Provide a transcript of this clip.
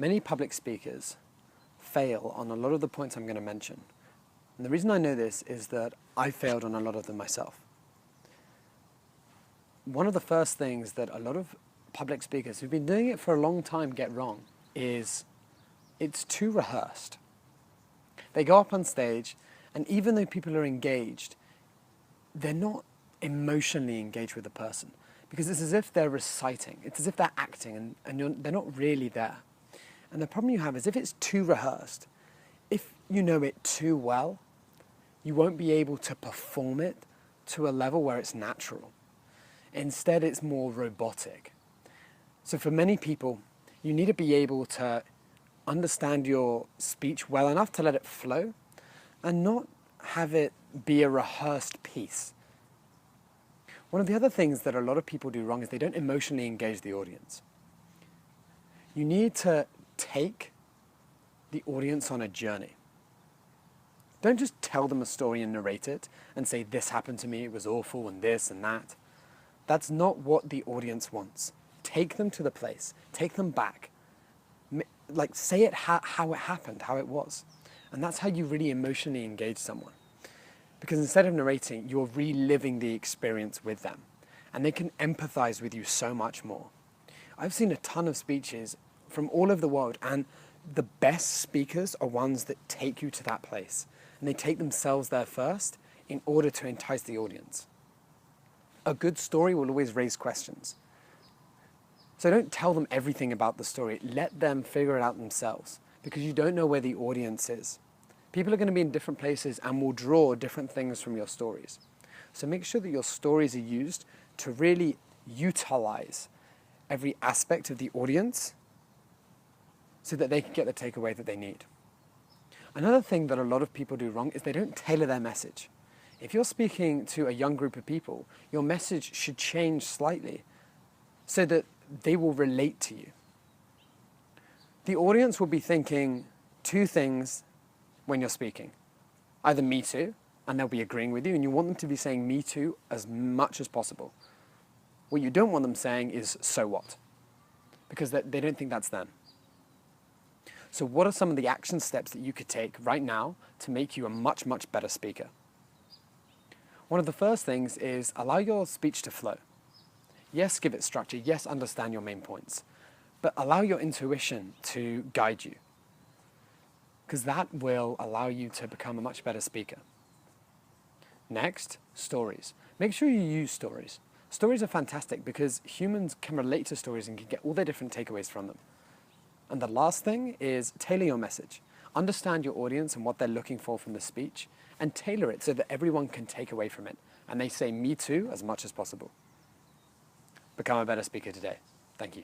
Many public speakers fail on a lot of the points I'm going to mention. And the reason I know this is that I failed on a lot of them myself. One of the first things that a lot of public speakers who've been doing it for a long time get wrong is it's too rehearsed. They go up on stage, and even though people are engaged, they're not emotionally engaged with the person, because it's as if they're reciting. It's as if they're acting, and they're not really there. And the problem you have is if it's too rehearsed, if you know it too well, you won't be able to perform it to a level where it's natural. Instead, it's more robotic. So for many people, you need to be able to understand your speech well enough to let it flow and not have it be a rehearsed piece. One of the other things that a lot of people do wrong is they don't emotionally engage the audience. You need to take the audience on a journey. Don't just tell them a story and narrate it and say, this happened to me, it was awful, and this and that. That's not what the audience wants. Take them to the place, take them back. Like, say it how it happened, how it was. And that's how you really emotionally engage someone. Because instead of narrating, you're reliving the experience with them. And they can empathize with you so much more. I've seen a ton of speeches from all over the world, and the best speakers are ones that take you to that place. And they take themselves there first in order to entice the audience. A good story will always raise questions. So don't tell them everything about the story. Let them figure it out themselves, because you don't know where the audience is. People are going to be in different places and will draw different things from your stories. So make sure that your stories are used to really utilize every aspect of the audience so that they can get the takeaway that they need. Another thing that a lot of people do wrong is they don't tailor their message. If you're speaking to a young group of people, your message should change slightly so that they will relate to you. The audience will be thinking two things when you're speaking. Either me too, and they'll be agreeing with you, and you want them to be saying me too as much as possible. What you don't want them saying is, so what? Because they don't think that's them. So what are some of the action steps that you could take right now to make you a much, much better speaker? One of the first things is allow your speech to flow. Yes, give it structure. Yes, understand your main points. But allow your intuition to guide you, because that will allow you to become a much better speaker. Next, stories. Make sure you use stories. Stories are fantastic because humans can relate to stories and can get all their different takeaways from them. And the last thing is tailor your message. Understand your audience and what they're looking for from the speech, and tailor it so that everyone can take away from it. And they say me too as much as possible. Become a better speaker today. Thank you.